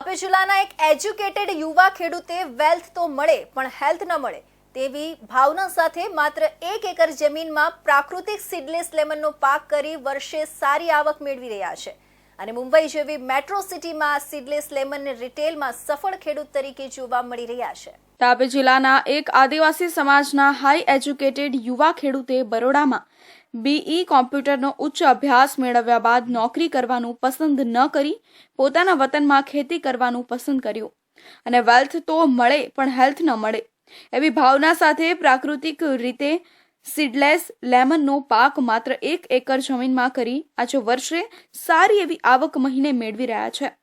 તાપી જિલ્લાના એક એજ્યુકેટેડ યુવા ખેડૂતે વેલ્થ તો મળે પણ હેલ્થ ન મળે તેવી ભાવના સાથે માત્ર 1 એકર જમીનમાં પ્રાકૃતિક સીડલેસ લેમનનો પાક કરી વર્ષે સારી આવક મેળવી રહ્યા છે અને મુંબઈ જેવી મેટ્રો સિટીમાં સીડલેસ લેમનને રિટેલમાં સફળ ખેડૂત તરીકે જોવા મળી રહ્યા છે। તાપી જિલ્લાના એક આદિવાસી સમાજના હાઈ એજ્યુકેટેડ યુવા ખેડૂતે બરોડામાં BE કોમ્પ્યુટરનો ઉચ્ચ અભ્યાસ મેળવ્યા બાદ નોકરી કરવાનું પસંદ ન કરી પોતાના વતનમાં ખેતી કરવાનું પસંદ કર્યું અને વેલ્થ તો મળે પણ હેલ્થ ન મળે એવી ભાવના સાથે પ્રાકૃતિક રીતે સીડલેસ લેમનનો પાક માત્ર 1 એકર જમીનમાં કરી આજે વર્ષે સારી એવી આવક મહિને મેળવી રહ્યા છે।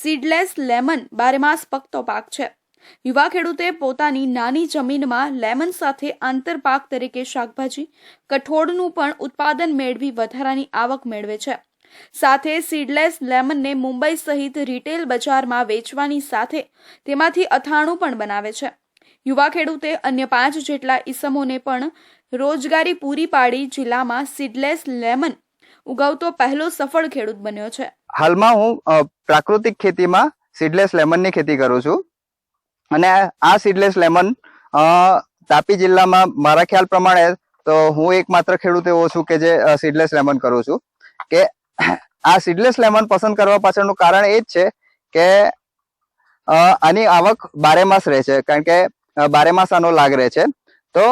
સીડલેસ લેમન બારેમાસ પકતો પાક છે। યુવા ખેડૂતે પોતાની નાની જમીનમાં લેમન સાથે આંતરપાક તરીકે શાકભાજી કઠોળનું પણ ઉત્પાદન મેળવી વધારાની આવક મેળવે છે। સાથે સીડલેસ લેમનને મુંબઈ સહિત રિટેલ બજારમાં વેચવાની સાથે તેમાંથી અથાણું પણ બનાવે છે। યુવા ખેડૂતે અન્ય 5 જેટલા ઈસમોને પણ રોજગારી પૂરી પાડી જિલ્લામાં સીડલેસ લેમન ઉગાવતો પહેલો સફળ ખેડૂત બન્યો છે। હાલમાં હું પ્રાકૃતિક ખેતીમાં સીડલેસ લેમનની ખેતી કરું છું અને આ સીડલેસ લેમન તાપી જિલ્લામાં મારા ખ્યાલ પ્રમાણે તો હું એકમાત્ર ખેડૂત એવો છું કે જે સીડલેસ લેમન કરું છું કે આ સીડલેસ લેમન પસંદ કરવા પાછળનું કારણ એ જ છે કે આની આવક બારેમાસ રહે છે, કારણ કે બારેમાસ આનો લાગ રહે છે। તો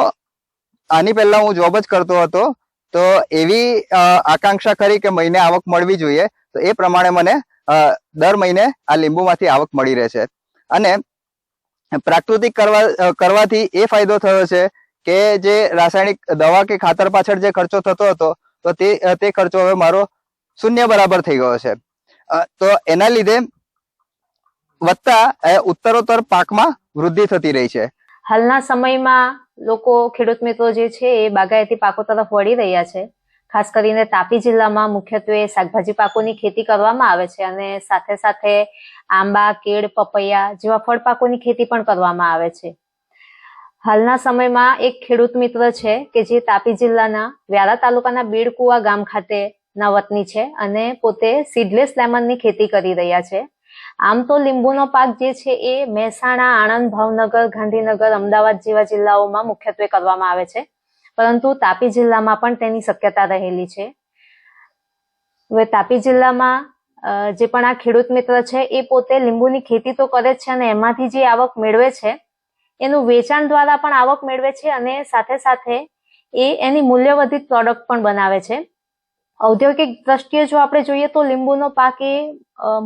આની પહેલા હું જોબ જ કરતો હતો, તો એવી આકાંક્ષા કરી કે મહિને આવક મળવી જોઈએ, તો એ પ્રમાણે મને દર મહિને આ લીંબુમાંથી આવક મળી રહે છે અને પ્રાકૃતિક કરવાથી એ ફાયદો થયો છે કે જે રાસાયણિક દવા કે ખાતર પાછળ જે ખર્ચો થતો હતો તો તે ખર્ચો હવે મારો શૂન્ય બરાબર થઈ ગયો છે। તો એના લીધે વધતા ઉત્તરોત્તર પાકમાં વૃદ્ધિ થતી રહી છે। હાલના સમયમાં લોકો ખેડૂત મિત્રો જે છે એ બાગાયતી પાકો તરફ વળી રહ્યા છે। ખાસ કરીને તાપી જિલ્લામાં મુખ્યત્વે શાકભાજી પાકોની ખેતી કરવામાં આવે છે અને સાથે સાથે આંબા, કેળ, પપૈયા જેવા ફળ પાકોની ખેતી પણ કરવામાં આવે છે। હાલના સમયમાં એક ખેડૂત મિત્ર છે કે જે તાપી જિલ્લાના વ્યારા તાલુકાના બીડકુવા ગામ ખાતે ના વતની છે અને પોતે સીડલેસ લેમનની ખેતી કરી રહ્યા છે। આમ તો લીંબુનો પાક જે છે એ મહેસાણા, આણંદ, ભાવનગર, ગાંધીનગર, અમદાવાદ જેવા જિલ્લાઓમાં મુખ્યત્વે કરવામાં આવે છે, પરંતુ તાપી જિલ્લામાં પણ તેની શક્યતા રહેલી છે। હવે તાપી જિલ્લામાં જે પણ આ ખેડૂત મિત્ર છે એ પોતે લીંબુની ખેતી તો કરે છે અને એમાંથી જે આવક મેળવે છે એનું વેચાણ દ્વારા પણ આવક મેળવે છે અને સાથે સાથે એ એની મૂલ્યવર્ધિત પ્રોડક્ટ પણ બનાવે છે। ઔદ્યોગિક દ્રષ્ટિએ જો આપણે જોઈએ તો લીંબુનો પાક એ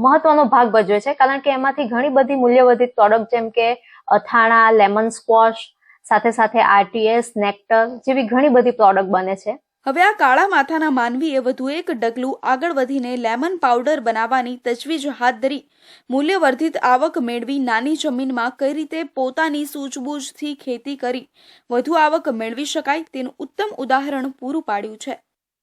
મહત્વનો ભાગ ભજવે છે, કારણ કે એમાંથી ઘણી બધી મૂલ્યવર્ધિત પ્રોડક્ટ જેમ કે અથાણા, લેમન સ્ક્વોશ, સાથે સાથે RTS, નેક્ટર જેવી ઘણી બધી પ્રોડક્ટ બને છે। હવે આ કાળા માથાના માનવીએ વધુ એક ડગલું આગળ વધીને લેમન પાવડર બનાવવાની તજવીજ હાથ ધરી મૂલ્યવર્ધિત આવક મેળવી નાની જમીનમાં કઈ રીતે પોતાની સૂઝબૂઝથી ખેતી કરી વધુ આવક મેળવી શકાય તેનું ઉત્તમ ઉદાહરણ પૂરું પાડ્યું છે।